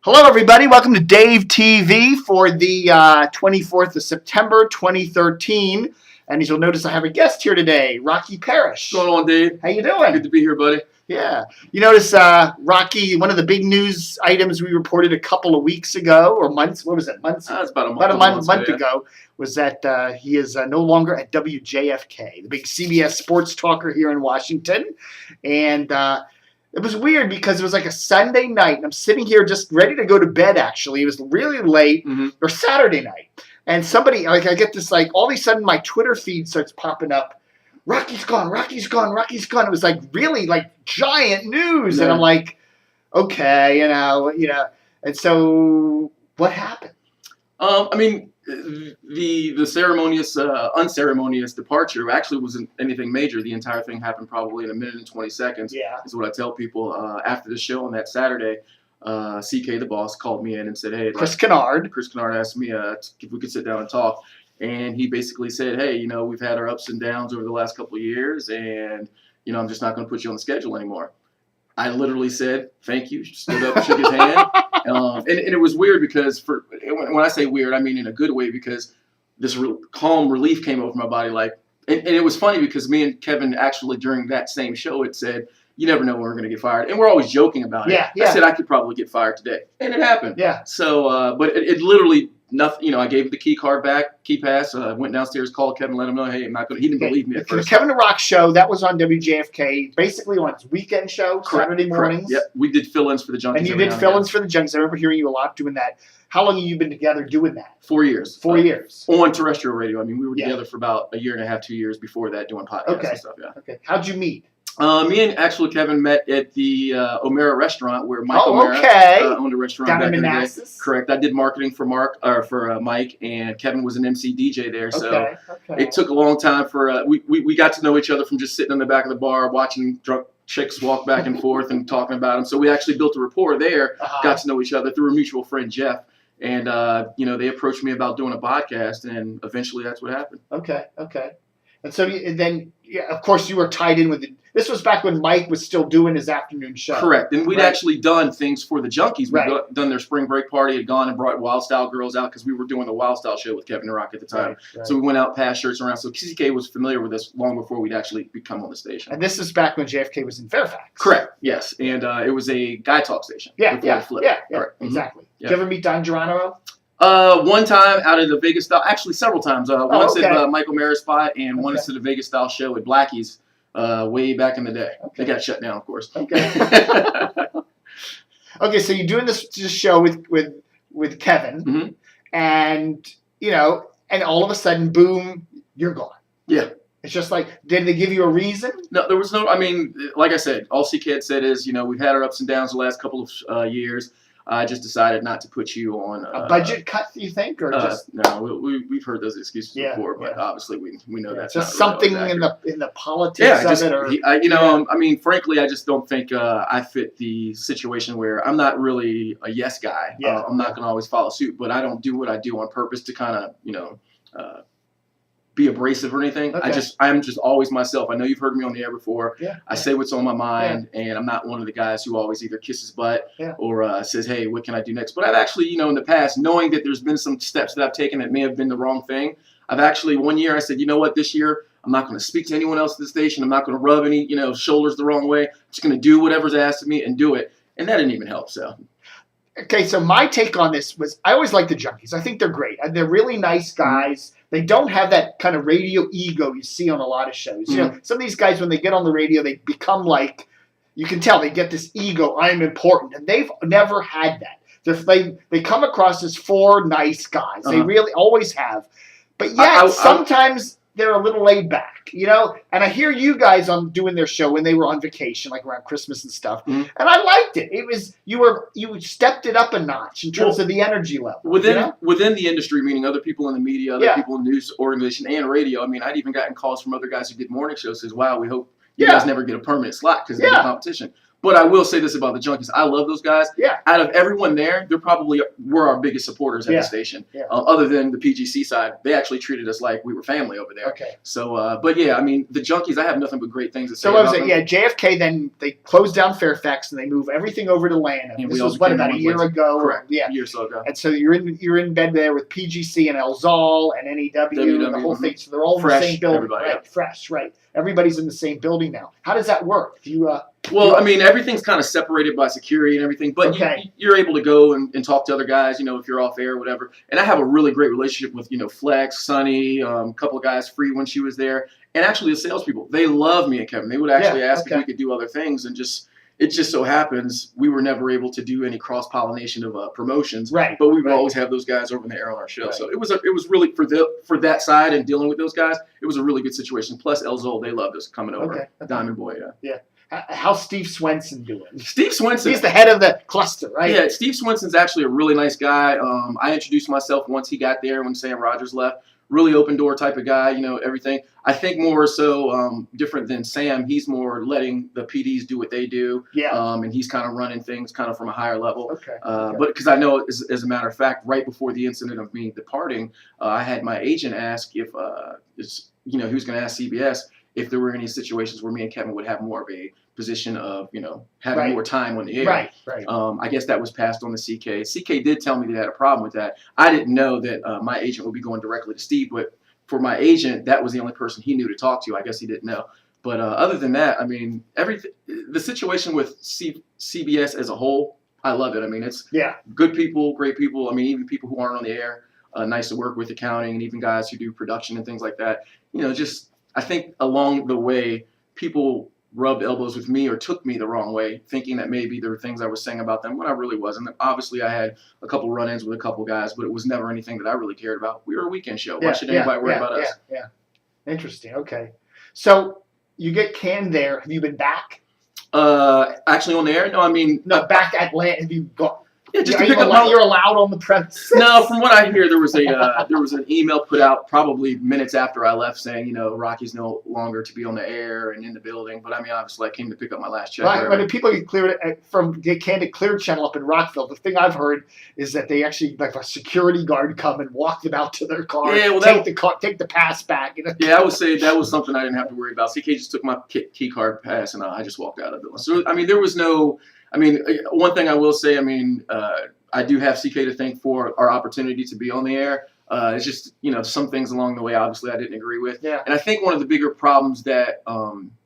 Hello, everybody. Welcome to Dave TV for the 24th of September, 2013. And as you'll notice, I have a guest here today, Rocky Parrish. What's going on, Dave? How you doing? Good to be here, buddy. Yeah. You notice, Rocky, one of the big news items we reported a couple of weeks ago, or months, what was it, months? It's about a month, about a month ago, was that he is no longer at WJFK, the big CBS sports talker here in Washington. And it was weird because it was like a Sunday night, and I'm sitting here just ready to go to bed, actually. It was really late, or Saturday night. And somebody, I get this, all of a sudden my Twitter feed starts popping up. Rocky's gone, Rocky's gone, Rocky's gone. It was really giant news. Yeah. And I'm like, okay, you know. And so what happened? The ceremonious, unceremonious departure actually wasn't anything major. The entire thing happened probably in a minute and 20 seconds. Yeah. Is what I tell people. After the show on that Saturday, CK, the boss, called me in and said, hey. Chris Kennard asked me if we could sit down and talk. And he basically said, hey, we've had our ups and downs over the last couple of years, and, I'm just not going to put you on the schedule anymore. I literally said, thank you, stood up, shook his hand. And it was weird because when I say weird, I mean in a good way, because this calm relief came over my body. And it was funny because me and Kevin actually during that same show had said, you never know when we're going to get fired. And we're always joking about it. Yeah. I said I could probably get fired today. And it happened. Yeah. So, but it literally, nothing, I gave the key card back, key pass, went downstairs, called Kevin, let him know, hey, I'm not going to, he didn't believe me at first. The Kevin the Rock show, that was on WJFK, basically on its weekend show, Correct. Saturday mornings. Yep, we did fill-ins for the Junkies. And you did fill-ins for the Junkies. I remember hearing you a lot doing that. How long have you been together doing that? 4 years. 4 years. On terrestrial radio. We were together for about a year and a half, 2 years before that doing podcasts and stuff, yeah. Okay. How'd you meet? Me and actually Kevin met at the O'Mara restaurant where Mike O'Mara owned a restaurant down back in in the day. Manassas. Correct. I did marketing for Mike, and Kevin was an MC DJ there. So it took a long time for we got to know each other from just sitting in the back of the bar watching drunk chicks walk back and forth and talking about them. So we actually built a rapport there. Got to know each other through a mutual friend, Jeff. And they approached me about doing a podcast, and eventually that's what happened. Okay. And so then, of course, you were tied in with it. This was back when Mike was still doing his afternoon show. Correct. And we'd actually done things for the Junkies. We'd done their spring break party, had gone and brought Wild Style girls out because we were doing the Wild Style show with Kevin and Rock at the time. Right. So we went out, passed shirts around. So CK was familiar with us long before we'd actually become on the station. And this is back when JFK was in Fairfax. Correct. Yes. And it was a guy talk station. Yeah. Exactly. Did you ever meet Don Geronimo? One time out of the Vegas style, actually several times. Once at Mike O'Mara's spot, and once at the Vegas style show at Blackie's way back in the day. They got shut down, of course. Okay. Okay, so you're doing this show with Kevin, and and all of a sudden, boom, you're gone. Yeah. It's just did they give you a reason? No, there was no. Like I said, all CK had said is, we've had our ups and downs the last couple of years. I just decided not to put you on a budget cut. You think, or just no? We've heard those excuses before, but obviously we know that's just not something in the politics of it. Frankly, I just don't think I fit the situation where I'm not really a yes guy. Yeah. I'm not going to always follow suit, but I don't do what I do on purpose to kind of be abrasive or anything. Okay. I'm just always myself. I know you've heard me on the air before. Yeah. I say what's on my mind, and I'm not one of the guys who always either kisses butt or says, hey, what can I do next? But I've actually, in the past, knowing that there's been some steps that I've taken that may have been the wrong thing, I've actually, one year I said, you know what, this year, I'm not going to speak to anyone else at the station. I'm not going to rub any, shoulders the wrong way. I'm just going to do whatever's asked of me and do it. And that didn't even help, so. Okay, so my take on this was I always like the Junkies. I think they're great. They're really nice guys. They don't have that kind of radio ego you see on a lot of shows. Some of these guys, when they get on the radio, they become you can tell they get this ego, I'm important. And they've never had that. They come across as four nice guys. They really always have. But yet, sometimes they're a little laid back, And I hear you guys on doing their show when they were on vacation, around Christmas and stuff. And I liked it. It was you stepped it up a notch in terms of the energy level. Within the industry, meaning other people in the media, other people in news organization and radio. I'd even gotten calls from other guys who did morning shows. Says, "Wow, we hope you guys never get a permanent slot because of the competition." But I will say this about the Junkies. I love those guys. Yeah. Out of everyone there, they're probably were our biggest supporters at the station. Yeah. Other than the PGC side, they actually treated us like we were family over there. Okay. So, but yeah, I mean, the Junkies, I have nothing but great things to say So what about was it? them. Yeah, JFK, then they close down Fairfax and they move everything over to Atlanta. And This we all was, what, became about a one year place. ago? Correct. Yeah. A year or so ago. And so you're in bed there with PGC and El Zal and NEW and the whole thing. So they're all in the same building. Everybody, right, fresh, right. Everybody's in the same building now. How does that work? Do you Well, I mean, everything's kind of separated by security and everything, but you're able to go and talk to other guys, if you're off air or whatever. And I have a really great relationship with, Flex, Sonny, a couple of guys, Free when she was there. And actually the salespeople, they love me and Kevin. They would actually ask if we could do other things, and it just so happens we were never able to do any cross-pollination of promotions. Right. But we would always have those guys over in the air on our show. Right. So it was really for that side and dealing with those guys, it was a really good situation. Plus El Zol, they loved us coming over. Okay. Diamond Boy, yeah. How's Steve Swanson doing? Steve Swanson. He's the head of the cluster, right? Yeah, Steve Swanson's actually a really nice guy. I introduced myself once he got there when Sam Rogers left. Really open door type of guy, everything. I think more so different than Sam. He's more letting the PDs do what they do. Yeah. And he's kind of running things kind of from a higher level. Okay. But because I know, as a matter of fact, right before the incident of me departing, I had my agent ask if, he was going to ask CBS if there were any situations where me and Kevin would have more of a position of, having more time on the air. Right. I guess that was passed on to CK. CK did tell me they had a problem with that. I didn't know that my agent would be going directly to Steve, but for my agent, that was the only person he knew to talk to. I guess he didn't know. But other than that, I mean, the situation with CBS as a whole, I love it. I mean, it's good people, great people. I mean, even people who aren't on the air, nice to work with, accounting, and even guys who do production and things like that. I think along the way, people rubbed elbows with me or took me the wrong way, thinking that maybe there were things I was saying about them when I really wasn't. Obviously, I had a couple run-ins with a couple guys, but it was never anything that I really cared about. We were a weekend show. Why should anybody worry about us? Yeah. Interesting. Okay. So you get canned there. Have you been back? Actually on the air? No, I mean... No, back at Atlanta. Have you got... Yeah, just to pick up you're allowed on the premises. No, from what I hear, there was an email put out probably minutes after I left saying, Rocky's no longer to be on the air and in the building. But I mean, obviously, I came to pick up my last check. Right. When people get cleared get canned at Clear Channel up in Rockville, the thing I've heard is that they actually like a security guard come and walk them out to their car. Yeah, well, take the pass back. Yeah, I would say that was something I didn't have to worry about. CK just took my key card pass and I just walked out of it. So I mean, there was no. I mean, one thing I will say. I mean. I do have CK to thank for our opportunity to be on the air. It's just, some things along the way, obviously, I didn't agree with. Yeah. And I think one of the bigger problems that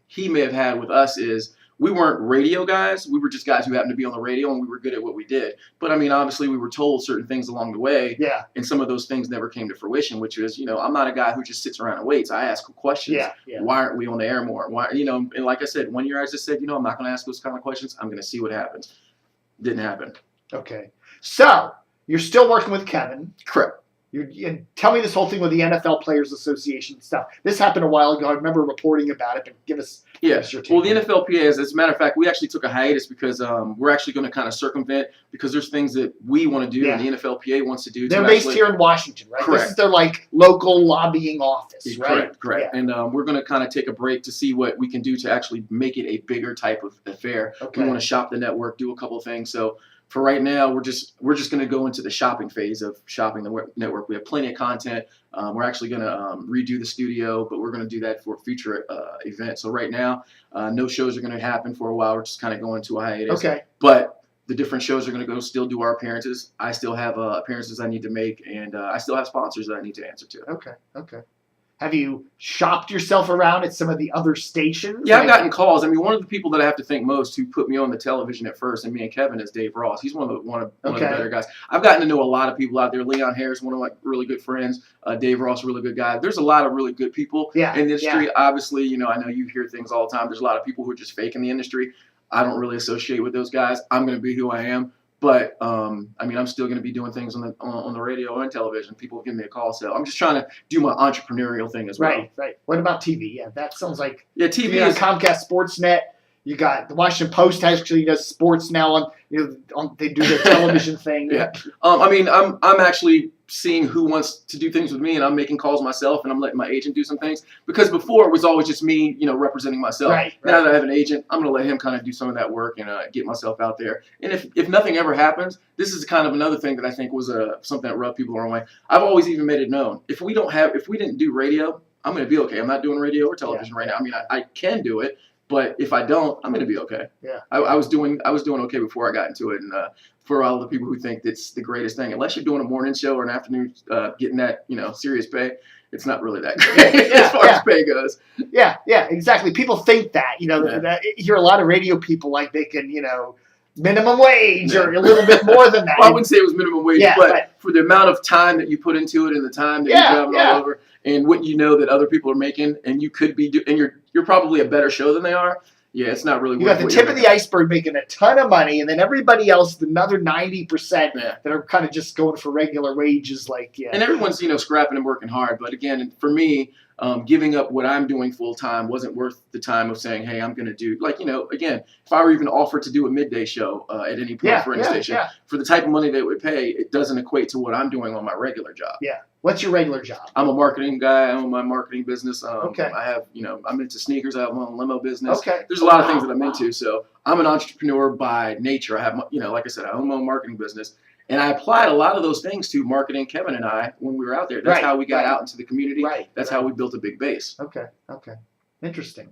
he may have had with us is we weren't radio guys. We were just guys who happened to be on the radio, and we were good at what we did. But, I mean, obviously, we were told certain things along the way. Yeah. And some of those things never came to fruition, which is, I'm not a guy who just sits around and waits. I ask questions. Yeah. Why aren't we on the air more? Why, and like I said, 1 year I just said, I'm not going to ask those kind of questions. I'm going to see what happens. Didn't happen. Okay. So, you're still working with Kevin. Correct. Tell me this whole thing with the NFL Players Association stuff. This happened a while ago. I remember reporting about it, but give us your take. Well, the NFLPA, as a matter of fact, we actually took a hiatus because we're actually going to kind of circumvent because there's things that we want to do and the NFLPA wants to do. They're based here in Washington, right? Correct. This is their local lobbying office, right? Correct. Yeah. And we're going to kind of take a break to see what we can do to actually make it a bigger type of affair. Okay. We want to shop the network, do a couple of things. So for right now, we're just going to go into the shopping phase of shopping the network. We have plenty of content. We're actually going to redo the studio, but we're going to do that for a future event. So right now, no shows are going to happen for a while. We're just kind of going to a hiatus. Okay. But the different shows are going to go still do our appearances. I still have appearances I need to make, and I still have sponsors that I need to answer to. Okay. Have you shopped yourself around at some of the other stations? Yeah, I've gotten calls. I mean, one of the people that I have to thank most who put me on the television at first, and me and Kevin, is Dave Ross. He's one of the better guys. I've gotten to know a lot of people out there. Leon Harris, one of my really good friends. Dave Ross, really good guy. There's a lot of really good people in the industry. Obviously, I know you hear things all the time. There's a lot of people who are just fake in the industry. I don't really associate with those guys. I'm going to be who I am. But I mean, I'm still going to be doing things on the radio and television. People give me a call, so I'm just trying to do my entrepreneurial thing as well. Right. What about TV? Yeah, that sounds like TV is Comcast Sportsnet. You got the Washington Post actually does sports now on they do their television thing. Yeah. I mean, I'm actually seeing who wants to do things with me, and I'm making calls myself, and I'm letting my agent do some things. Because before it was always just me, representing myself. Right. Now that I have an agent, I'm going to let him kind of do some of that work and get myself out there. And if nothing ever happens, this is kind of another thing that I think was something that rubbed people the wrong way. I've always even made it known, if we didn't do radio, I'm going to be okay. I'm not doing radio or television right now. I mean, I can do it, but if I don't, I'm going to be okay. Yeah. I was doing okay before I got into it, and for all the people who think it's the greatest thing, unless you're doing a morning show or an afternoon, getting that serious pay, it's not really that great as far as pay goes. Yeah, exactly. People think that that, you hear a lot of radio people like they can minimum wage or a little bit more than that. Well, I wouldn't say it was minimum wage, but for the amount of time that you put into it and the time that you're traveling all over, and what that other people are making, and you could be and you're probably a better show than they are. Yeah, it's not really. You got the tip of the iceberg making a ton of money, and then everybody else, another 90% that are kind of just going for regular wages, And everyone's scrapping and working hard, but again, for me, giving up what I'm doing full time wasn't worth the time of saying, hey, I'm going to do again, if I were even offered to do a midday show at any point for any station, for the type of money they would pay, it doesn't equate to what I'm doing on my regular job. Yeah. What's your regular job? I'm a marketing guy. I own my marketing business. Okay. I have, I'm into sneakers. I have my own limo business. Okay. There's a lot of things that I'm into. So I'm an entrepreneur by nature. I have, like I said, I own my own marketing business. And I applied a lot of those things to marketing, Kevin and I, when we were out there. That's how we got out into the community. That's how we built a big base. Okay. Interesting.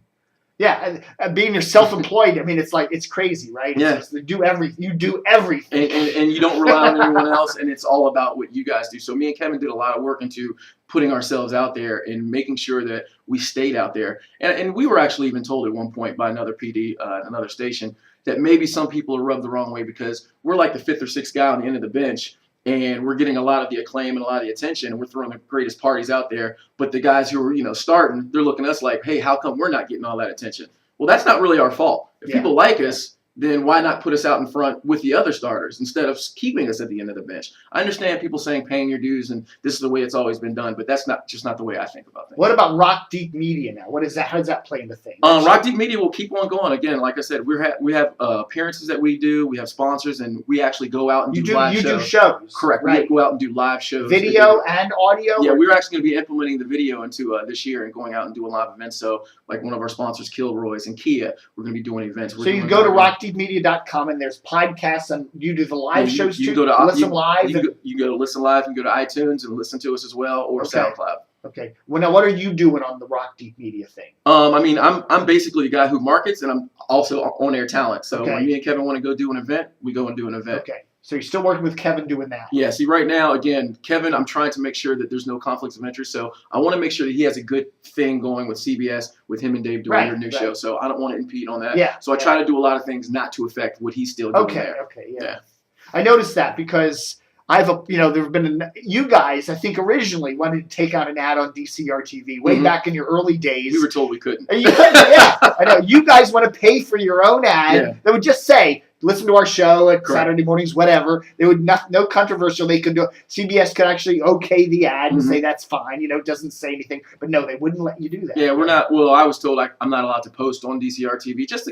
Yeah, and being self-employed, I mean, it's crazy, right? You do everything. And you don't rely on anyone else, and it's all about what you guys do. So me and Kevin did a lot of work into putting ourselves out there and making sure that we stayed out there. And we were actually even told at one point by another PD, another station, that maybe some people are rubbed the wrong way because we're like the fifth or sixth guy on the end of the bench. And we're getting a lot of the acclaim and a lot of the attention, and we're throwing the greatest parties out there. But the guys who are, starting, they're looking at us like, hey, how come we're not getting all that attention? Well, that's not really our fault. If people like us, then why not put us out in front with the other starters instead of keeping us at the end of the bench? I understand people saying paying your dues and this is the way it's always been done, but that's not the way I think about things. What about Rock Deep Media now? What is that? How does that play into things? Rock Deep Media will keep on going. Again, like I said, we have appearances that we do. We have sponsors, and we actually go out and do live shows. You do shows. Correct. Right. We go out and do live shows. Video and audio? Yeah, we're actually going to be implementing the video into this year and going out and doing live events. So like one of our sponsors, Kilroy's and Kia, we're going to be doing events. So you go to rockdeepmedia.com and there's podcasts and you do the live shows too. You go to listen live. You go to listen live. You can go to iTunes and listen to us as well, or SoundCloud. Okay. Well, now what are you doing on the Rock Deep Media thing? I mean, I'm basically the guy who markets, and I'm also on-air talent. So when me and Kevin want to go do an event, we go and do an event. Okay. So you're still working with Kevin doing that? Yeah. See, right now, again, Kevin, I'm trying to make sure that there's no conflicts of interest. So I want to make sure that he has a good thing going with CBS, with him and Dave doing their new show. So I don't want to impede on that. Yeah. So I try to do a lot of things not to affect what he's still doing there. Okay. Yeah. I noticed that because there have been you guys, I think, originally wanted to take out an ad on DCR TV way back in your early days. We were told we couldn't. You couldn't, I know. You guys want to pay for your own ad that would just say, listen to our show at Saturday mornings, whatever. They would no controversial. They could do. CBS could actually okay the ad and say that's fine. It doesn't say anything. But no, they wouldn't let you do that. Yeah, we're not. Well, I was told I'm not allowed to post on DCR TV. Just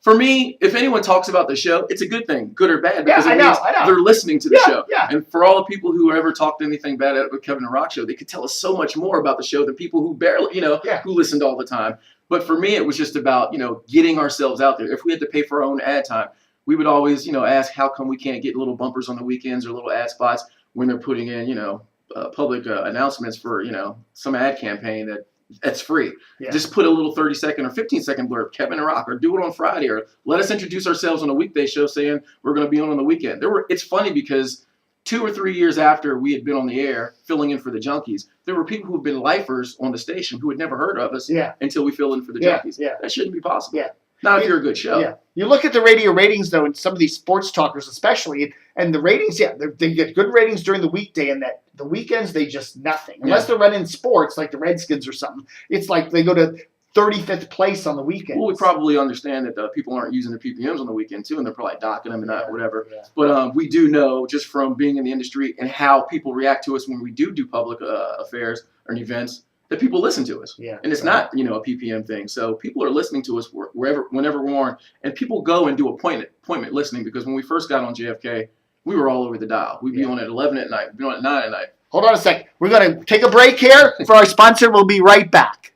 for me, if anyone talks about the show, it's a good thing, good or bad, because it means they're listening to the show. Yeah. And for all the people who ever talked anything bad at the Kevin and Rock show, they could tell us so much more about the show than people who barely, who listened all the time. But for me, it was just about getting ourselves out there. If we had to pay for our own ad time, we would always, ask how come we can't get little bumpers on the weekends or little ad spots when they're putting in, public announcements for, some ad campaign that's free. Yeah. Just put a little 30-second or 15-second blurb, Kevin and Rock, or do it on Friday, or let us introduce ourselves on a weekday show saying we're going to be on the weekend. It's funny because 2 or 3 years after we had been on the air filling in for the Junkies, there were people who had been lifers on the station who had never heard of us until we fill in for the Junkies. Yeah. That shouldn't be possible. Yeah. Not if you're a good show. Yeah. You look at the radio ratings, though, and some of these sports talkers especially, and the ratings, they get good ratings during the weekday, and that the weekends, they just nothing. Unless they're running sports like the Redskins or something. It's like they go to 35th place on the weekend. Well, we probably understand that people aren't using their PPMs on the weekend, too, and they're probably docking them and whatever. Yeah. But we do know, just from being in the industry and how people react to us when we do public affairs or events, that people listen to us. Yeah. And it's not, a PPM thing. So people are listening to us whenever we're on, and people go and do appointment listening, because when we first got on JFK, we were all over the dial. We'd be Yeah. on at 11 at night. We'd be on at 9 at night. Hold on a second. We're going to take a break here for our sponsor. We'll be right back.